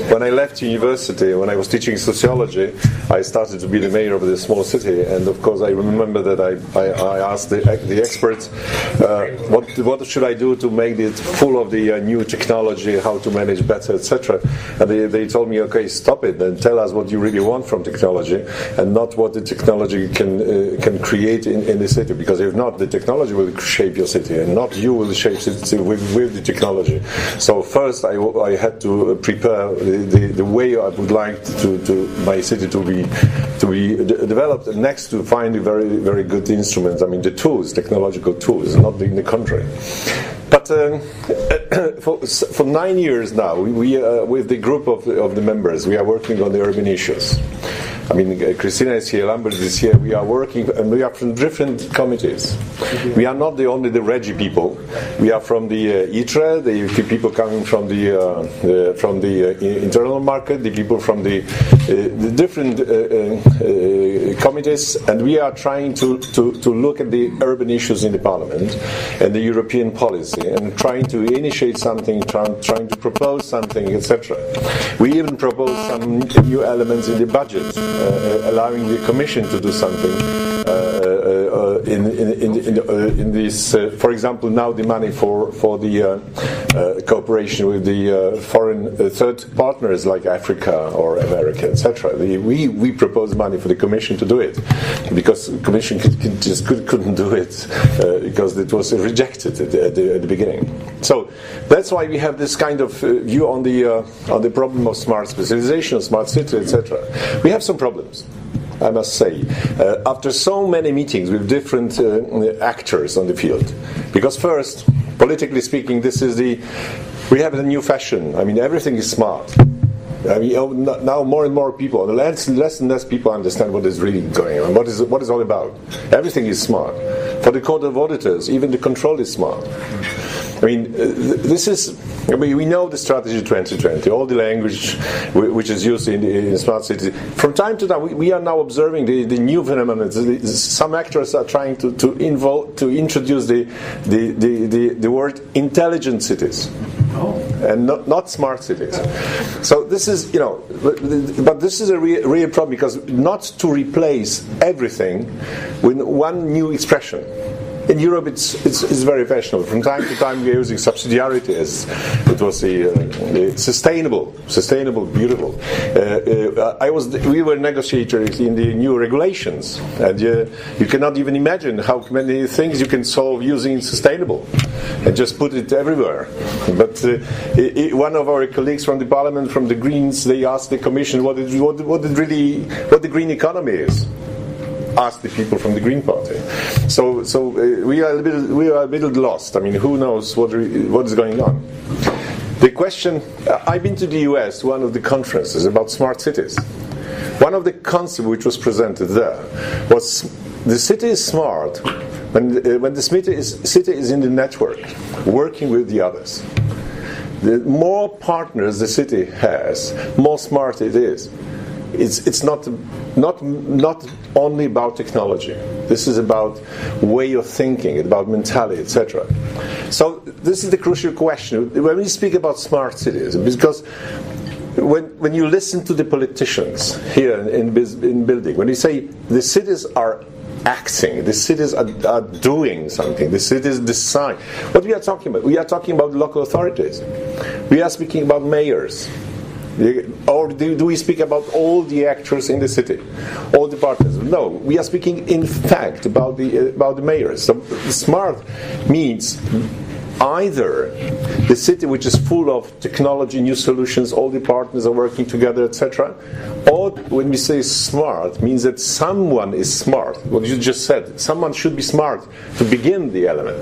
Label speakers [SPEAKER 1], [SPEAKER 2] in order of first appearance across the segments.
[SPEAKER 1] when I left university, when I was teaching sociology, I started to be the mayor of this small city, and of course I remember that I asked the experts, what should I do to make it full of the new technology, how to manage better, etc. And they told me, okay, stop it and tell us what you really want from technology, and not what the technology can create in the city, because if not, the technology will shape your city, and not you will shape the city with the technology. So first I had to prepare the way I would like to my city to be developed, and next to find a very, very good instruments. I mean, the tools, technological tools, not in the country. But for 9 years now, we with the group of the members, we are working on the urban issues. I mean, Christina is here, Lambert is here. We are working, and we are from different committees. We are not only the Regi people. We are from the ITRE, the people coming from the internal market, the people from the different committees, and we are trying to look at the urban issues in the Parliament and the European policy, and trying to initiate something, trying to propose something, etc. We even propose some new elements in the budget, allowing the Commission to do something in this. For example, now the money for the cooperation with the foreign third partners like Africa or America, etc. We propose money for the Commission to do it, because the Commission couldn't do it because it was rejected at the beginning. So that's why we have this kind of view on the problem of smart specialization, smart city, etc. We have some problems, I must say, after so many meetings with different actors on the field. Because first, politically speaking, we have a new fashion. I mean, everything is smart. I mean, now more and more people, less and less people understand what is really going on, what is all about. Everything is smart. For the Court of Auditors, even the control is smart. I mean, we know the strategy 2020, all the language which is used in smart cities. From time to time, we are now observing the new phenomenon. Some actors are trying to introduce the word intelligent cities, and not smart cities. So this is, but this is a real problem, because not to replace everything with one new expression. In Europe, it's very fashionable. From time to time, we are using subsidiarity as it was the sustainable, beautiful. We were negotiators in the new regulations, and you cannot even imagine how many things you can solve using sustainable, and just put it everywhere. But one of our colleagues from the Parliament, from the Greens, they asked the Commission what the green economy is. Ask the people from the Green Party. So we are a little lost. I mean, who knows what is going on? The question. I've been to the US, one of the conferences about smart cities. One of the concepts which was presented there was the city is smart when the city is in the network, working with the others. The more partners the city has, more smart it is. It's not only about technology. This is about way of thinking, about mentality, etc. So this is the crucial question when we speak about smart cities, because when you listen to the politicians here in building, when you say the cities are acting, the cities are doing something, the cities decide, what we are talking about? We are talking about local authorities. We are speaking about mayors. Or do we speak about all the actors in the city, all the partners? No, we are speaking in fact about the mayors. So smart means either the city which is full of technology, new solutions, all the partners are working together, etc. Or when we say smart, means that someone is smart. What you just said, someone should be smart to begin the element.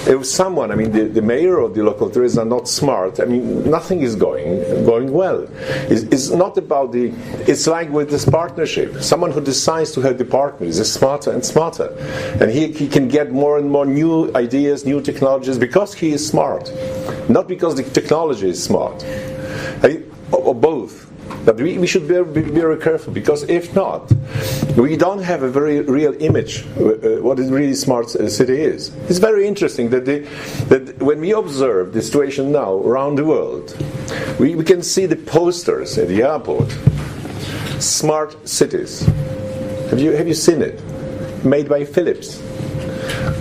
[SPEAKER 1] If someone, I mean the mayor or the local authorities are not smart, I mean nothing is going well. It's not about it's like with this partnership. Someone who decides to have the partner is smarter and smarter. And he can get more and more new ideas, new technologies, because he is smart. Not because the technology is smart. Or both. But we should be very careful, because if not, we don't have a very real image what a really smart city is. It's very interesting that when we observe the situation now around the world, we can see the posters at the airport. Smart cities. Have you seen it? Made by Philips.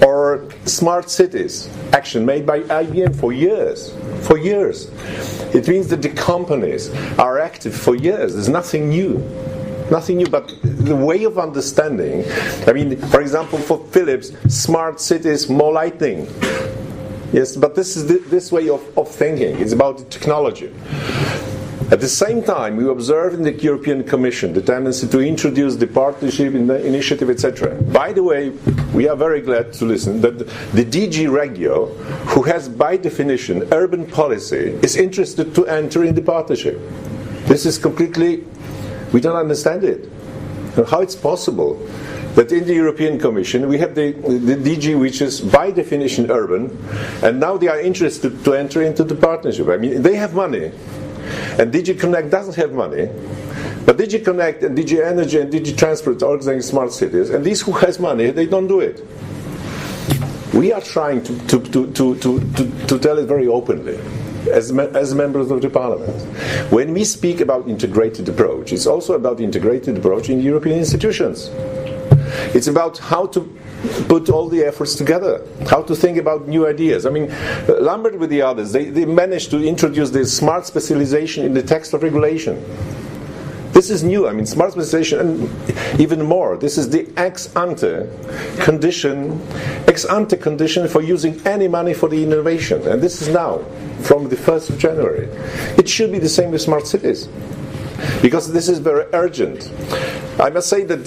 [SPEAKER 1] Or smart cities, action made by IBM for years. For years. It means that the companies are active for years. There's nothing new. Nothing new, but the way of understanding. I mean, for example, for Philips, smart cities, more lighting. Yes, but this is this way of thinking. It's about the technology. At the same time, we observe in the European Commission the tendency to introduce the partnership in the initiative, etc. By the way, we are very glad to listen that the DG Regio, who has by definition urban policy, is interested to enter in the partnership. This is completely, we don't understand it. How it's possible that in the European Commission we have the DG which is by definition urban, and now they are interested to enter into the partnership. I mean, they have money. And DG Connect doesn't have money, but DG Connect and DG Energy and DG Transport are organizing smart cities, and these who has money, they don't do it. We are trying to tell it very openly, as members of the Parliament. When we speak about integrated approach, it's also about integrated approach in European institutions. It's about how to put all the efforts together, how to think about new ideas. I mean, Lambert with the others, they managed to introduce this smart specialization in the text of regulation. This is new. I mean, smart specialization, and even more, this is the ex-ante condition for using any money for the innovation. And this is now, from the 1st of January. It should be the same with smart cities, because this is very urgent. I must say that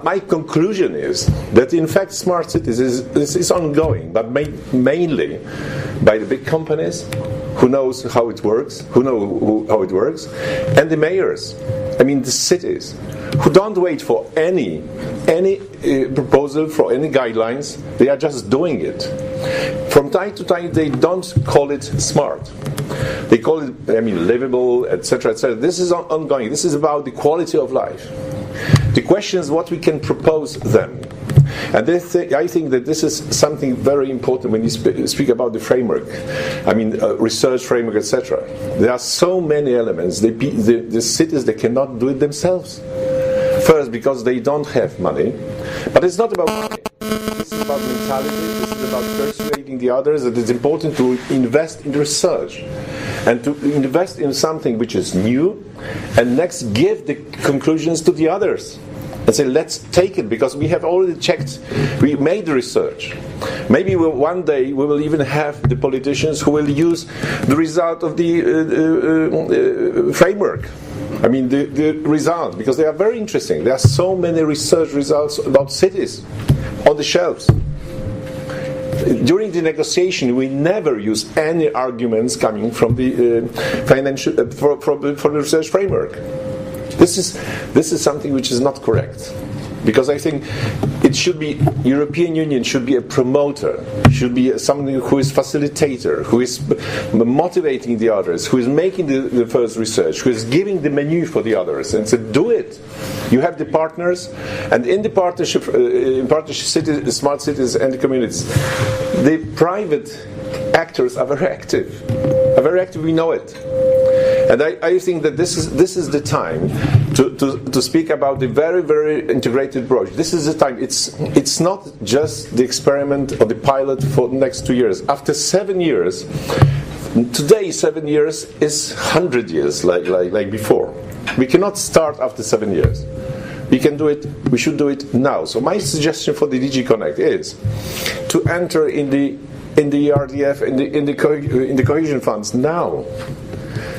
[SPEAKER 1] my conclusion is that in fact smart cities is ongoing, but mainly by the big companies who knows how it works, how it works, and the mayors. I mean the cities who don't wait for any proposal, for any guidelines. They are just doing it. From time to time, they don't call it smart. They call it, I mean, livable, etc., etc. This is ongoing. This is about the quality of life. The question is what we can propose them. And I think that this is something very important when you speak about the framework. I mean, research framework, etc. There are so many elements. The cities, they cannot do it themselves. First, because they don't have money. But it's not about money. This is about mentality. This is about persuading the others that it's important to invest in research and to invest in something which is new, and next give the conclusions to the others and say, let's take it, because we have already checked, we made the research. Maybe one day we will even have the politicians who will use the result of the framework. I mean the results, because they are very interesting. There are so many research results about cities on the shelves. During the negotiation, we never use any arguments coming from the financial for the research framework. This is something which is not correct, because I think it should be European Union should be a promoter, should be somebody who is facilitator, who is motivating the others, who is making the first research, who is giving the menu for the others, and say, do it. You have the partners, and in the partnership, cities, smart cities, and the communities, the private actors are very active. We know it. And I think that this is the time to speak about the very, very integrated approach. This is the time. It's not just the experiment or the pilot for the next 2 years. After 7 years, today 7 years is 100 years, like before. We cannot start after 7 years. We can do it. We should do it now. So my suggestion for the DG Connect is to enter in the RDF, in the cohesion funds now.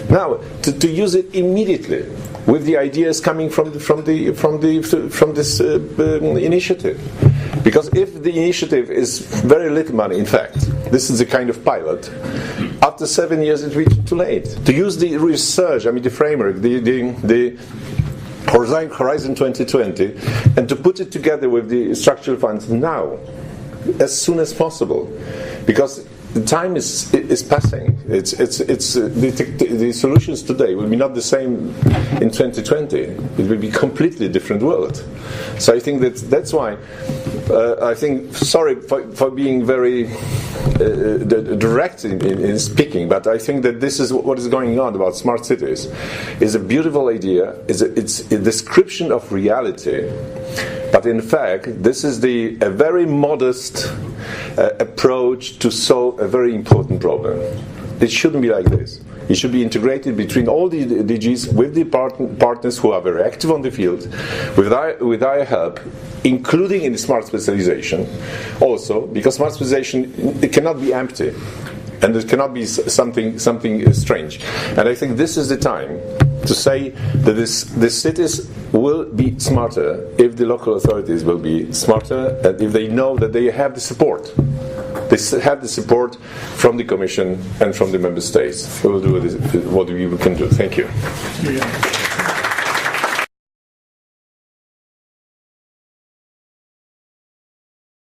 [SPEAKER 1] Now, to use it immediately with the ideas coming from this initiative, because if the initiative is very little money, in fact, this is a kind of pilot. After 7 years, it will be too late to use the research. I mean, the framework, the Horizon 2020, and to put it together with the structural funds now, as soon as possible, because the time is passing. The solutions today will be not the same in 2020. It will be a completely different world. So I think that's why I think, sorry for being very direct in speaking, but I think that this is what is going on about smart cities. Is a beautiful idea. It's a description of reality. But in fact, this is a very modest approach to solve a very important problem. It shouldn't be like this. It should be integrated between all the DGs with the partners who are very active on the field, with our help, including in the smart specialization. Also, because smart specialization, it cannot be empty, and it cannot be something strange. And I think this is the time to say that the cities will be smarter if the local authorities will be smarter, and if they know that they have the support. They have the support from the Commission and from the Member States. We will do what we can do. Thank you.